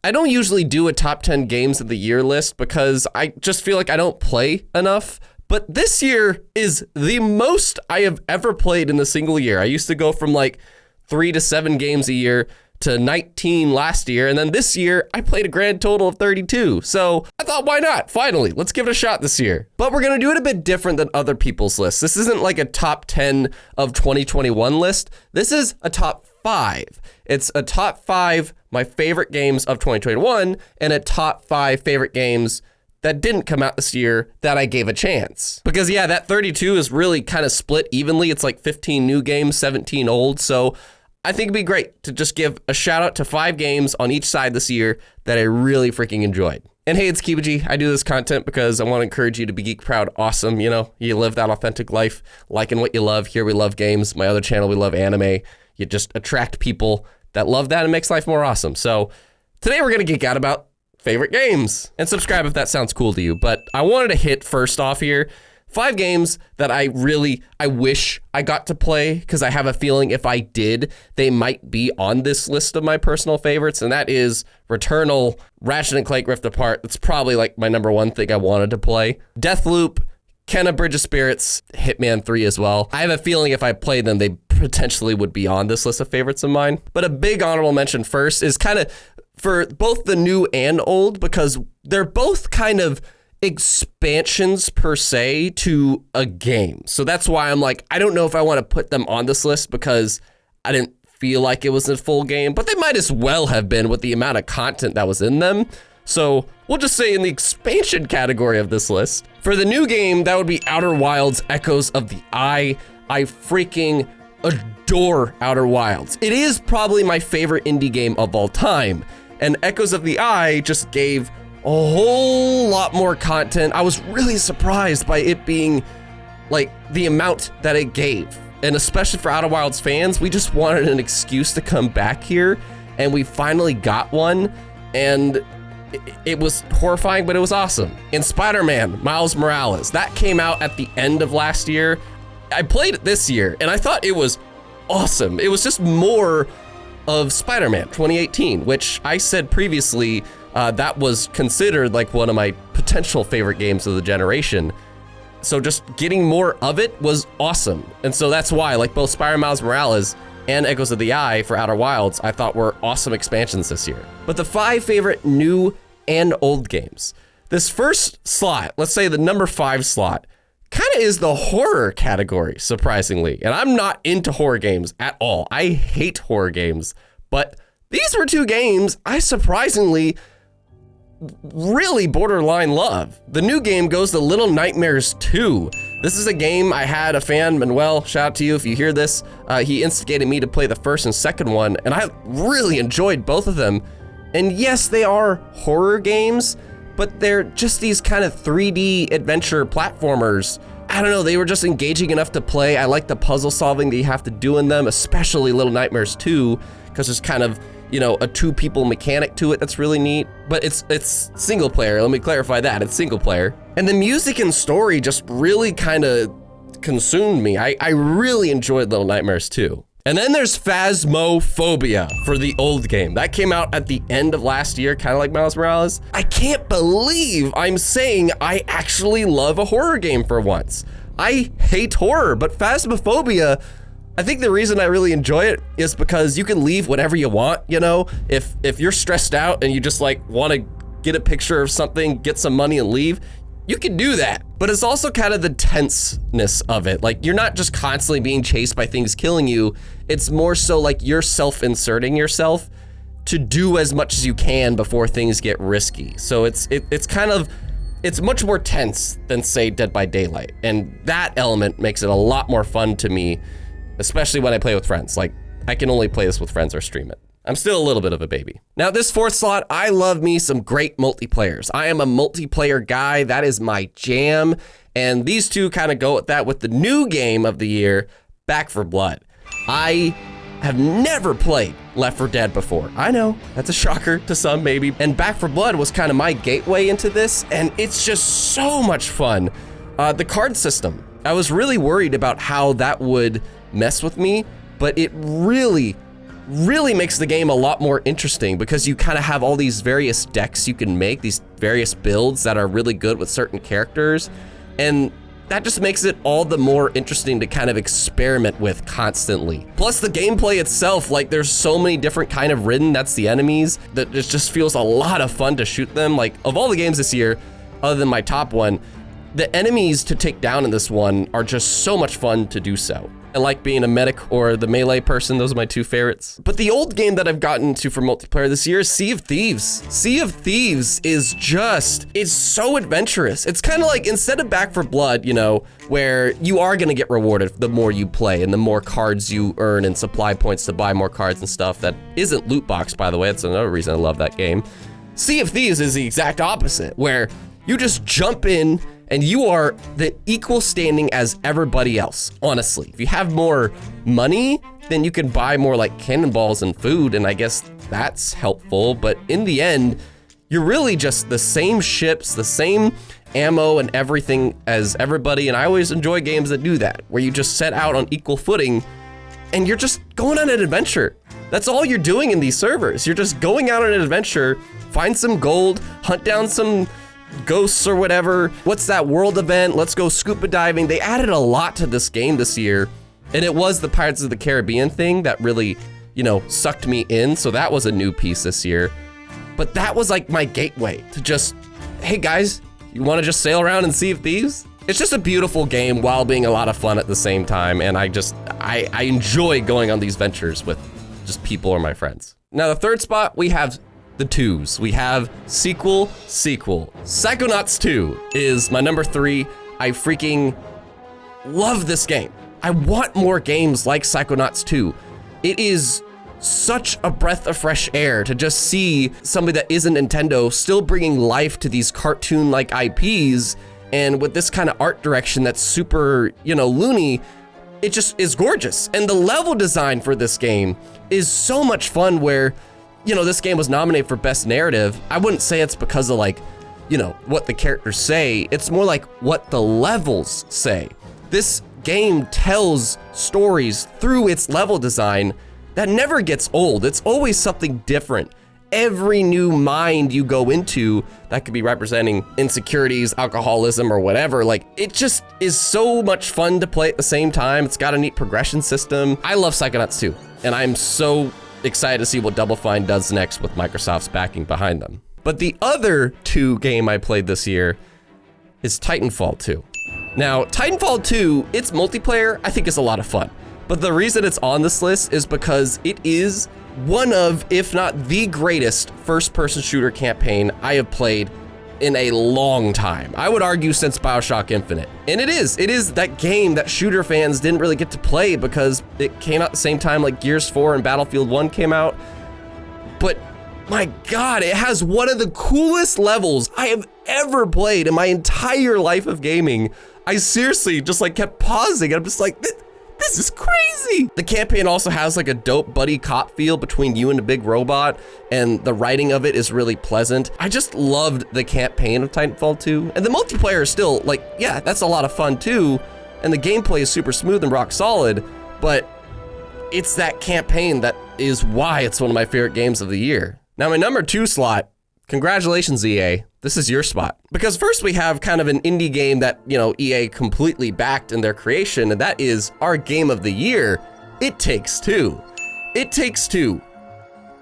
I don't usually do a top 10 games of the year list because I just feel like I don't play enough. But this year is the most I have ever played in a single year. I used to go from like 3 to 7 games a year to 19 last year. And then this year, I played a grand total of 32. So I thought, why not? Finally, let's give it a shot this year. But we're going to do it a bit different than other people's lists. This isn't like a top 10 of 2021 list. This is a top 5. It's a top 5 my favorite games of 2021 and a top 5 favorite games that didn't come out this year that I gave a chance. Because yeah, that 32 is really kind of split evenly. It's like 15 new games, 17 old. So I think it'd be great to just give a shout out to 5 games on each side this year that I really freaking enjoyed. And hey, it's Kibiji. I do this content because I want to encourage you to be geek proud, awesome. You know, you live that authentic life, liking what you love. Here we love games. My other channel, we love anime. You just attract people that love that and makes life more awesome. So today we're going to geek out about favorite games. And subscribe if that sounds cool to you. But I wanted to hit first off here 5 games that I wish I got to play because I have a feeling if I did, they might be on this list of my personal favorites. And that is Returnal, Ratchet and Clank Rift Apart. That's probably like my number 1 thing I wanted to play. Deathloop, Kenna Bridge of Spirits, Hitman 3 as well. I have a feeling if I played them, they potentially would be on this list of favorites of mine. But a big honorable mention first is kind of for both the new and old because they're both kind of expansions per se to a game. So that's why I'm like, I don't know if I want to put them on this list because I didn't feel like it was a full game, but they might as well have been with the amount of content that was in them. So we'll just say in the expansion category of this list. For the new game, that would be Outer Wilds Echoes of the Eye. I freaking adore Outer Wilds. It is probably my favorite indie game of all time. And Echoes of the Eye just gave a whole lot more content. I was really surprised by it being like the amount that it gave. And especially for Outer Wilds fans, we just wanted an excuse to come back here and we finally got one. And it was horrifying, but it was awesome. And Spider-Man, Miles Morales, that came out at the end of last year. I played it this year and I thought it was awesome. It was just more of Spider-Man 2018, which I said previously that was considered like one of my potential favorite games of the generation. So just getting more of it was awesome. And so that's why like both Spider-Man Miles Morales and Echoes of the Eye for Outer Wilds, I thought were awesome expansions this year. But the 5 favorite new and old games. This first slot, let's say the number 5 slot, kind of is the horror category, surprisingly. And I'm not into horror games at all. I hate horror games, but these were 2 games I surprisingly really borderline love. The new game goes to Little Nightmares 2. This is a game I had a fan, Manuel, shout out to you if you hear this. He instigated me to play the first and second one, and I really enjoyed both of them. And yes, they are horror games, but they're just these kind of 3D adventure platformers. I don't know, they were just engaging enough to play. I like the puzzle solving that you have to do in them, especially Little Nightmares 2, because there's kind of, you know, a 2-people mechanic to it that's really neat. But it's single player, let me clarify that, it's single player. And the music and story just really kind of consumed me. I really enjoyed Little Nightmares 2. And then there's Phasmophobia for the old game. That came out at the end of last year, kind of like Miles Morales. I can't believe I'm saying I actually love a horror game for once. I hate horror, but Phasmophobia, I think the reason I really enjoy it is because you can leave whatever you want, you know? If you're stressed out and you just like want to get a picture of something, get some money and leave, you can do that. But it's also kind of the tenseness of it. Like you're not just constantly being chased by things killing you. It's more so like you're self-inserting yourself to do as much as you can before things get risky. So it's much more tense than say Dead by Daylight. And that element makes it a lot more fun to me, especially when I play with friends. Like I can only play this with friends or stream it. I'm still a little bit of a baby. Now this 4th slot, I love me some great multiplayers. I am a multiplayer guy, that is my jam. And these 2 kind of go with that with the new game of the year, Back 4 Blood. I have never played Left 4 Dead before. I know, that's a shocker to some maybe. And Back 4 Blood was kind of my gateway into this, and it's just so much fun. The card system, I was really worried about how that would mess with me, but it really really makes the game a lot more interesting because you kind of have all these various decks you can make, these various builds that are really good with certain characters, and that just makes it all the more interesting to kind of experiment with constantly. Plus the gameplay itself, like there's so many different kind of ridden, that's the enemies, that it just feels a lot of fun to shoot them. Like of all the games this year, other than my top one, the enemies to take down in this one are just so much fun to do so. I like being a medic or the melee person, those are my two favorites. But the old game that I've gotten to for multiplayer this year is Sea of Thieves. Sea of Thieves is just, it's so adventurous. It's kind of like, instead of Back 4 Blood, you know, where you are gonna get rewarded the more you play and the more cards you earn and supply points to buy more cards and stuff. That isn't loot box, by the way, that's another reason I love that game. Sea of Thieves is the exact opposite, where you just jump in and you are the equal standing as everybody else, honestly. If you have more money, then you can buy more like cannonballs and food, and I guess that's helpful, but in the end, you're really just the same ships, the same ammo and everything as everybody, and I always enjoy games that do that, where you just set out on equal footing, and you're just going on an adventure. That's all you're doing in these servers. You're just going out on an adventure, find some gold, hunt down some ghosts or whatever. What's that world event? Let's go scuba diving. They added a lot to this game this year, and it was the Pirates of the Caribbean thing that really, you know, sucked me in. So that was a new piece this year. But that was like my gateway to just, hey guys, you want to just sail around and Sea of Thieves? It's just a beautiful game while being a lot of fun at the same time. And I enjoy going on these ventures with just people or my friends. Now the third spot, we have the twos. We have sequel. Psychonauts 2 is my number 3. I freaking love this game. I want more games like Psychonauts 2. It is such a breath of fresh air to just see somebody that isn't Nintendo still bringing life to these cartoon-like IPs, and with this kind of art direction that's super, you know, loony. It just is gorgeous. And the level design for this game is so much fun, where, you know, this game was nominated for Best Narrative. I wouldn't say it's because of like, you know, what the characters say. It's more like what the levels say. This game tells stories through its level design that never gets old. It's always something different. Every new mind you go into that could be representing insecurities, alcoholism, or whatever, like, it just is so much fun to play at the same time. It's got a neat progression system. I love Psychonauts 2, and I'm so excited to see what Double Fine does next with Microsoft's backing behind them. But the other 2 game I played this year is Titanfall 2. Now, Titanfall 2, its multiplayer, I think is a lot of fun. But the reason it's on this list is because it is one of, if not the greatest first-person shooter campaign I have played in a long time. I would argue since BioShock Infinite. And it is that game that shooter fans didn't really get to play because it came out the same time like Gears 4 and Battlefield 1 came out. But my God, it has one of the coolest levels I have ever played in my entire life of gaming. I seriously just like kept pausing, and I'm just like, this is crazy. The campaign also has like a dope buddy cop feel between you and the big robot, and the writing of it is really pleasant. I just loved the campaign of Titanfall 2, and the multiplayer is still like, yeah, that's a lot of fun too, and the gameplay is super smooth and rock solid, but it's that campaign that is why it's one of my favorite games of the year. Now my number 2 slot, congratulations EA, this is your spot. Because first we have kind of an indie game that, you know, EA completely backed in their creation, and that is our game of the year, It Takes Two. It Takes Two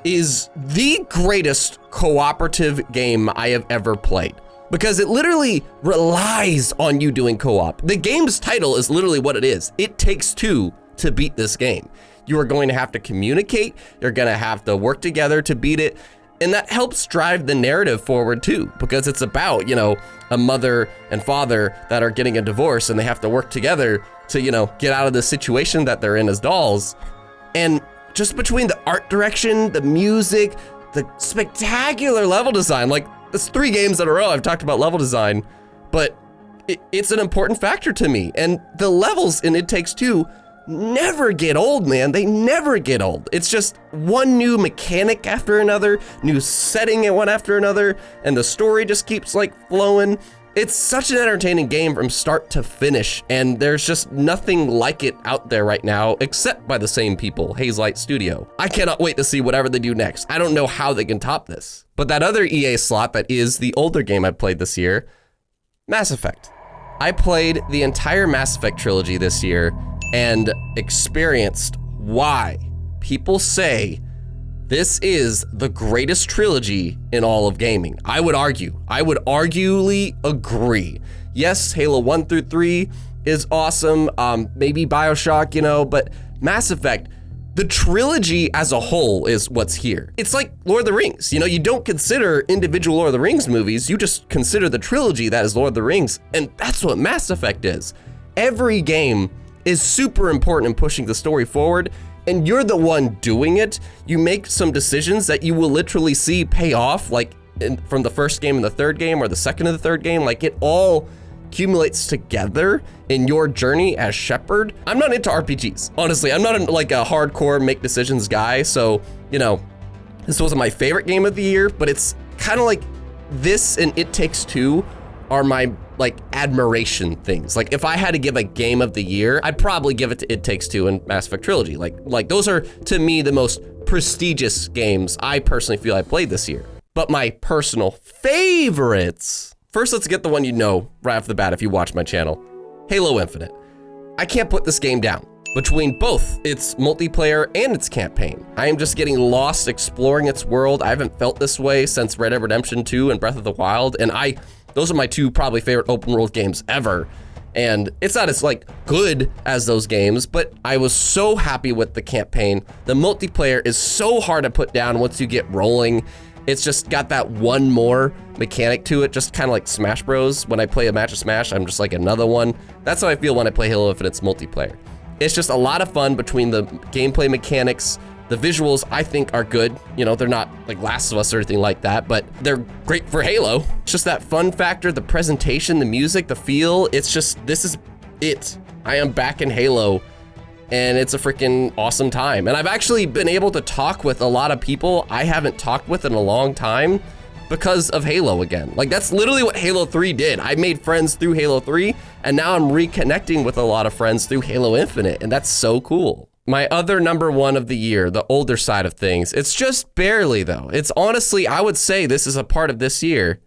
is the greatest cooperative game I have ever played, because it literally relies on you doing co-op. The game's title is literally what it is. It takes two to beat this game. You are going to have to communicate, you're gonna have to work together to beat it, and that helps drive the narrative forward too, because it's about, you know, a mother and father that are getting a divorce and they have to work together to, you know, get out of the situation that they're in as dolls. And just between the art direction, the music, the spectacular level design, like it's 3 games in a row I've talked about level design, but it's an important factor to me. And the levels in It Takes Two never get old, man. They never get old. It's just one new mechanic after another, new setting and one after another, and the story just keeps like flowing. It's such an entertaining game from start to finish, and there's just nothing like it out there right now, except by the same people, Hazelight Studio. I cannot wait to see whatever they do next. I don't know how they can top this. But that other EA slot that is the older game I played this year, Mass Effect. I played the entire Mass Effect trilogy this year and experienced why people say this is the greatest trilogy in all of gaming. I would arguably agree. Yes, Halo 1 through 3 is awesome, maybe BioShock, you know, but Mass Effect, the trilogy as a whole is what's here. It's like Lord of the Rings, you know, you don't consider individual Lord of the Rings movies, you just consider the trilogy that is Lord of the Rings, and that's what Mass Effect is. Every game is super important in pushing the story forward, and you're the one doing it. You make some decisions that you will literally see pay off, like from the first game and the third game, or the second and the third game. Like, it all accumulates together in your journey as Shepard. I'm not into RPGs, honestly. I'm not like a hardcore make decisions guy, so, you know, this wasn't my favorite game of the year, but it's kind of like this and It Takes Two are my like admiration things. Like, if I had to give a game of the year, I'd probably give it to It Takes Two and Mass Effect Trilogy. Like those are, to me, the most prestigious games I personally feel I played this year. But my personal favorites, first let's get the one you know right off the bat if you watch my channel, Halo Infinite. I can't put this game down. Between both its multiplayer and its campaign, I am just getting lost exploring its world. I haven't felt this way since Red Dead Redemption 2 and Breath of the Wild, and those are my two probably favorite open world games ever. And it's not as like good as those games, but I was so happy with the campaign. The multiplayer is so hard to put down once you get rolling. It's just got that one more mechanic to it, just kind of like Smash Bros. When I play a match of Smash, I'm just like another one. That's how I feel when I play Halo Infinite's multiplayer. It's just a lot of fun between the gameplay mechanics. The visuals, I think, are good. You know, they're not like Last of Us or anything like that, but they're great for Halo. It's just that fun factor, the presentation, the music, the feel. It's just, this is it. I am back in Halo, and it's a freaking awesome time. And I've actually been able to talk with a lot of people I haven't talked with in a long time because of Halo again. Like, that's literally what Halo 3 did. I made friends through Halo 3, and now I'm reconnecting with a lot of friends through Halo Infinite, and that's so cool. My other number one of the year, the older side of things, it's just barely though. It's honestly, I would say this is a part of this year,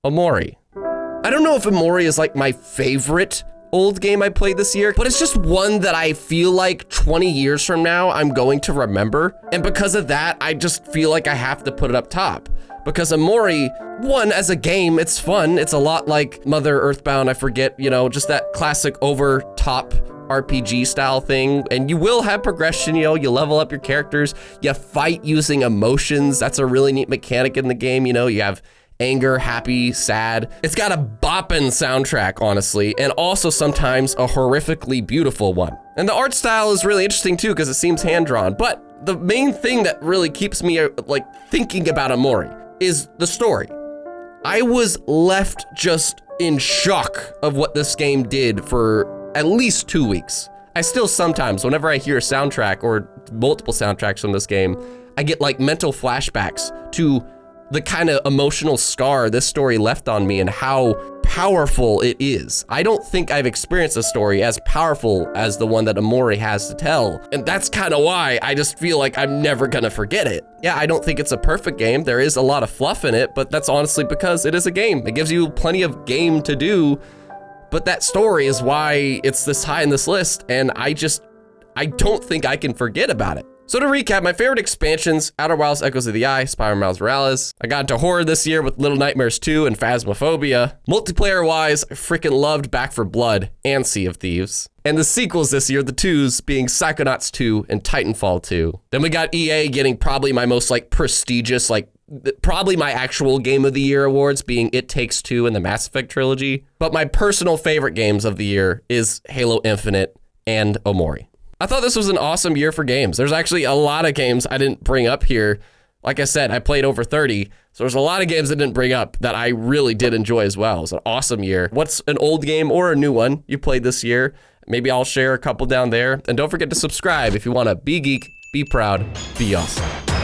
Omori. I don't know if Omori is like my favorite old game I played this year, but it's just one that I feel like 20 years from now, I'm going to remember. And because of that, I just feel like I have to put it up top. Because Omori, one, as a game, it's fun. It's a lot like Mother Earthbound, I forget, you know, just that classic over top RPG style thing. And you will have progression, you know, you level up your characters, you fight using emotions. That's a really neat mechanic in the game, you know, you have anger, happy, sad. It's got a boppin' soundtrack, honestly, and also sometimes a horrifically beautiful one. And the art style is really interesting too, because it seems hand-drawn. But the main thing that really keeps me like thinking about Omori is the story. I was left just in shock of what this game did for at least 2 weeks. I still sometimes, whenever I hear a soundtrack or multiple soundtracks from this game, I get like mental flashbacks to the kind of emotional scar this story left on me and how powerful it is. I don't think I've experienced a story as powerful as the one that Omori has to tell. And that's kind of why I just feel like I'm never gonna forget it. Yeah, I don't think it's a perfect game. There is a lot of fluff in it, but that's honestly because it is a game. It gives you plenty of game to do, but that story is why it's this high in this list, and I don't think I can forget about it. So to recap, my favorite expansions, Outer Wilds Echoes of the Eye, Spider-Man Miles Morales. I got into horror this year with Little Nightmares 2 and Phasmophobia. Multiplayer-wise, I freaking loved Back 4 Blood and Sea of Thieves. And the sequels this year, the twos, being Psychonauts 2 and Titanfall 2. Then we got EA getting probably my most like prestigious, like probably my actual Game of the Year awards, being It Takes Two and the Mass Effect trilogy. But my personal favorite games of the year is Halo Infinite and Omori. I thought this was an awesome year for games. There's actually a lot of games I didn't bring up here. Like I said, I played over 30, so there's a lot of games I didn't bring up that I really did enjoy as well. It was an awesome year. What's an old game or a new one you played this year? Maybe I'll share a couple down there. And don't forget to subscribe if you want to be geek, be proud, be awesome.